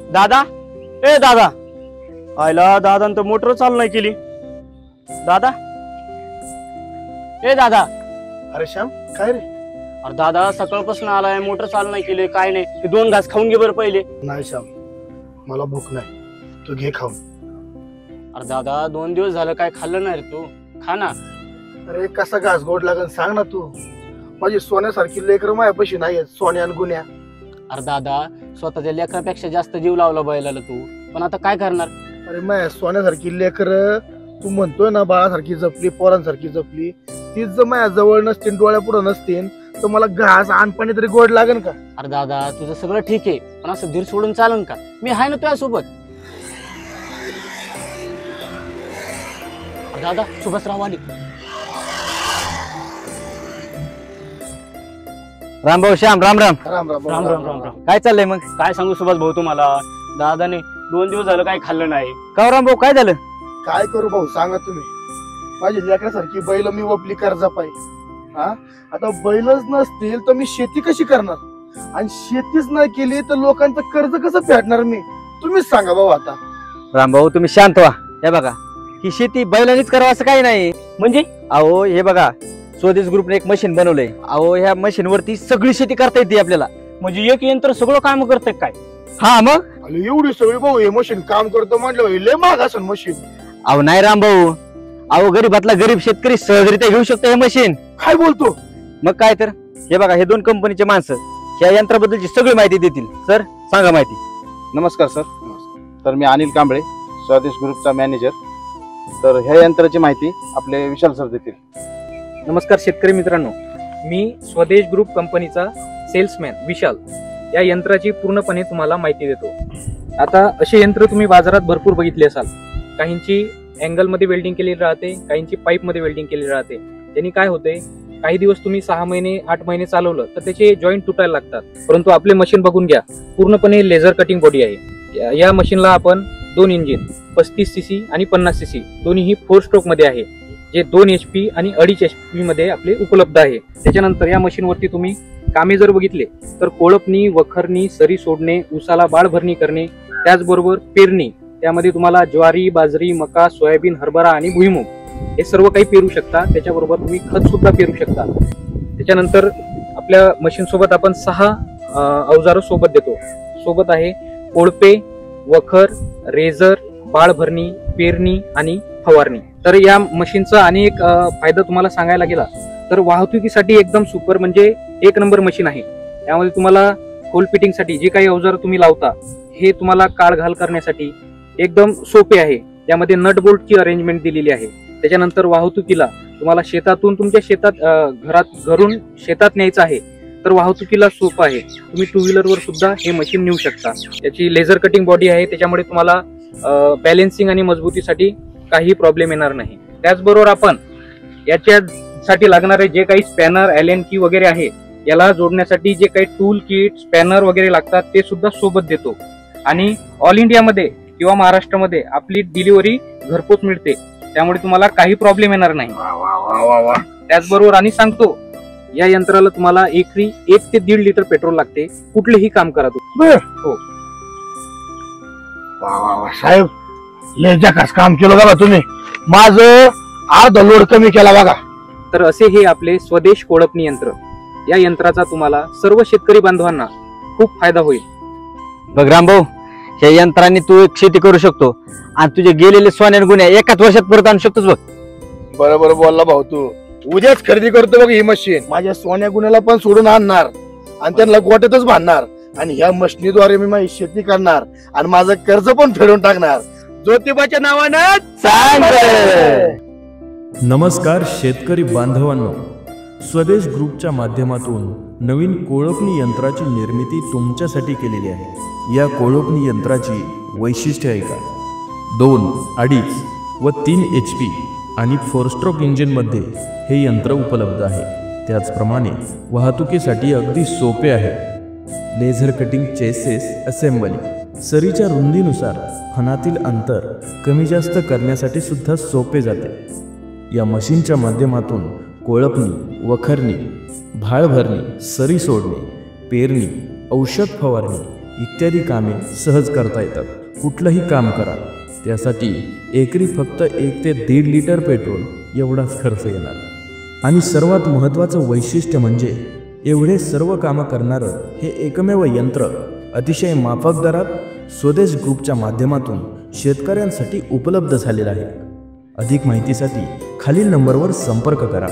दादा, ए दादा, आयला दादा तर मोटर चालू नाही केली. दादा, ए दादा. अरे श्याम, काय रे? अरे दादा सकाळपासून आलाय, मोटर चालू नाही केली, काय नाही. ते 2 घास खाऊन घे बरं पहिले. नाही श्याम, मला भूक नाही, तू घे खाऊन. अरे दादा 2 दिवस झालं काय खाल्लं नाही रे तू, खा ना. अरे कसा घास गोड लागन सांग ना तू. माझी सोन्यासारखी लेकर मायापाशी नाही आहेत, सोन्या आणि गुन्ह्या. अरे दादा स्वतःच्या लेकरापेक्षा जास्त जीव लावला बैलाला तू, पण आता काय करणार. अरे माया सोन्यासारखी लेकर तू म्हणतोय ना बाळासारखी जपली, पोरांसारखी जपली, तीच जर माया जवळ नसतील, डोळ्या पुढे नसतील तर मला घास आणपाणी तरी गोड लागन का? अरे दादा तुझं सगळं ठीक आहे, पण असं धीर सोडून चालन का? मी आहे ना तुझ्या सोबत. दादा सुभाषराव आली. राम भाऊ, श्याम, राम राम. राम राम राम राम राम राम. काय चाललंय मग? काय सांगू सुभाष भाऊ तुम्हाला, दादाने 2 दिवस झालं काय खाल्लं नाही. का राम भाऊ, काय झालं? काय करू भाऊ सांगा तुम्ही. माझी लेकरासारखी बैल मी वपली कर्जा पायी. हा, आता बैलच नसतील तर मी शेती कशी करणार, आणि शेतीच नाही केली तर लोकांचं कर्ज कसं फेडणार मी? तुम्हीच सांगा भाऊ. आता राम भाऊ तुम्ही शांत व्हा. हे बघा, ही शेती बैलांनीच करावं असं काही नाही. म्हणजे अहो हे बघा, स्वदेश ग्रुपने एक मशीन बनवलंय. अहो ह्या मशीन वरती सगळी शेती करता येते आपल्याला. म्हणजे एक यंत्र सगळं काम करतंय काय? हा मग. अरे एवढी सगळी भाऊ हे मशीन काम करतो म्हटलं लय महाग असेल मशीन. अहो नाही राम भाऊ, अहो गरीबातला गरीब शेतकरी सहजरित्या घेऊ शकतो हे मशीन. काय बोलतो? मग काय तर. हे बघा, हे 2 कंपनीचे माणसं या यंत्राबद्दलची सगळी माहिती देतील. सर सांगा माहिती. नमस्कार सर. तर मी अनिल कांबळे, स्वदेश ग्रुपचा मॅनेजर. तर ह्या यंत्राची माहिती आपले विशाल सर देतील. नमस्कार शेतकरी मित्रांनो, मी स्वदेश ग्रुप कंपनीचा सेल्समॅन विशाल या यंत्राची पूर्णपणे तुम्हाला माहिती देतो. आता असे यंत्र तुम्ही बाजारात भरपूर बघितले असाल. काहींची अँगलमध्ये वेल्डिंग केलेली राहते, काहींची पाईपमध्ये वेल्डिंग केलेली राहते. त्यांनी काय होते, काही दिवस तुम्ही 6 महिने 8 महिने चालवलं तर त्याचे जॉईंट तुटायला लागतात. परंतु आपले मशीन बघून घ्या, पूर्णपणे लेझर कटिंग बॉडी आहे. या मशीनला आपण 2 इंजिन 35 सीसी आणि 50 सीसी दोन्हीही 4 स्ट्रोक मध्ये आहे, जे 2 HP आणि 2.5 HP मध्ये आपले उपलब्ध आहे. त्याच्यानंतर या मशीनवरती तुम्ही कामे जर बघितले तर कोळपणी, वखरणी, सरी सोडणे, उसाला बाळ भरणी करणे, त्याचबरोबर पेरणी, त्यामध्ये तुम्हाला ज्वारी, बाजरी, मका, सोयाबीन, हरभरा आणि भुईमूग हे सर्व काही पेरू शकता. त्याच्याबरोबर तुम्ही खत सुद्धा पेरू शकता. त्याच्यानंतर आपल्या मशीन सोबत आपण 6 अवजार सोबत देतो. सोबत आहे कोळपे, वखर, रेझर, बाळ भरणी, पेरणी आणि फवारणी. तर या मशीनचा आणि एक फायदा तुम्हाला सांगायला गेला तर वाहतुकीसाठी एकदम सुपर, म्हणजे 1 नंबर मशीन आहे. यामध्ये तुम्हाला होल फिटिंगसाठी जे काही अवजार तुम्ही लावता हे तुम्हाला काढ घाल करण्यासाठी एकदम सोपे आहे. यामध्ये नट बोल्टची अरेंजमेंट दिलेली आहे. त्याच्यानंतर वाहतुकीला तुम्हाला शेतातून तुमच्या शेतात घरून शेतात न्यायचं आहे तर वाहतुकीला सोपं आहे. तुम्ही 2 व्हीलरवर सुद्धा हे मशीन नेऊ शकता. याची लेझर कटिंग बॉडी आहे, त्याच्यामुळे तुम्हाला बॅलेन्सिंग आणि मजबूतीसाठी काही प्रॉब्लेम येणार नाही. त्याचबरोबर आपण याच्यासाठी लागणारे जे काही स्पॅनर, ॲलन की वगैरे आहे, याला जोडण्यासाठी जे काही टूल किट, स्पॅनर वगैरे लागतात ते सुद्धा सोबत देतो. आणि ऑल इंडियामध्ये किंवा महाराष्ट्रामध्ये आपली डिलिव्हरी घरपोच मिळते, त्यामुळे तुम्हाला काही प्रॉब्लेम येणार नाही. त्याचबरोबर आणि सांगतो, या यंत्राला तुम्हाला एकरी 1 ते 1.5 लिटर पेट्रोल लागते, कुठलेही काम करा तुम्ही. हो साहेब, लय जकास काम केलं बघा तुम्ही. माझं अर्धा लोड कमी केला बघा. तर असे हे आपले स्वदेश कोळपणी यंत्र. या यंत्राचा तुम्हाला सर्व शेतकरी बांधवांना खूप फायदा होईल. बघ राम भाऊ, ह्या यंत्राने तू एक शेती करू शकतो आणि तुझे गेलेले सोन्या गुन्हे 1 वर्षात परत आणू शकतोस. बघ बरोबर बोलला भाऊ तू. उद्याच खरेदी करतो बघ ही मशीन. माझ्या सोन्या गुन्ह्याला पण सोडून आणणार आणि त्यांना गोट्यातच बांधणार, आणि ह्या मशीनीद्वारे मी माझी शेती करणार आणि माझं कर्ज पण फेडून टाकणार. ज्योतिबाच्या नावानं सांग. नमस्कार शेतकरी बांधवांनो, स्वदेश ग्रुपच्या माध्यमातून नवीन कोळपणी यंत्राची निर्मिती तुमच्यासाठी केलेली आहे. या कोळपणी यंत्राची वैशिष्ट्ये आहे का? 2, 2.5 व 3 HP आणि 4 स्ट्रोक इंजिनमध्ये हे यंत्र उपलब्ध आहे. त्याचप्रमाणे वाहतुकीसाठी अगदी सोपे आहे. लेझर कटिंग चेसेस असेंबली, सरीच्या रुंदीनुसार फणातील अंतर कमी जास्त करण्यासाठी सुद्धा सोपे जाते. या मशीनच्या माध्यमातून कोळपणी, वखरणी, भाळ भरणी, सरी सोडणे, पेरणी, औषध फवारणी इत्यादी कामे सहज करता येतात. कुठलंही काम करा त्यासाठी एकरी फक्त 1 ते 1.5 लिटर पेट्रोल एवढाच खर्च येणार. आणि सर्वात महत्त्वाचं वैशिष्ट्य म्हणजे एवढे सर्व कामं करणारं हे एकमेव यंत्र अतिशय माफक दरात स्वदेश ग्रुपच्या माध्यमातून शेतकऱ्यांसाठी उपलब्ध झालेलं आहे. अधिक माहितीसाठी खालील नंबरवर संपर्क करा.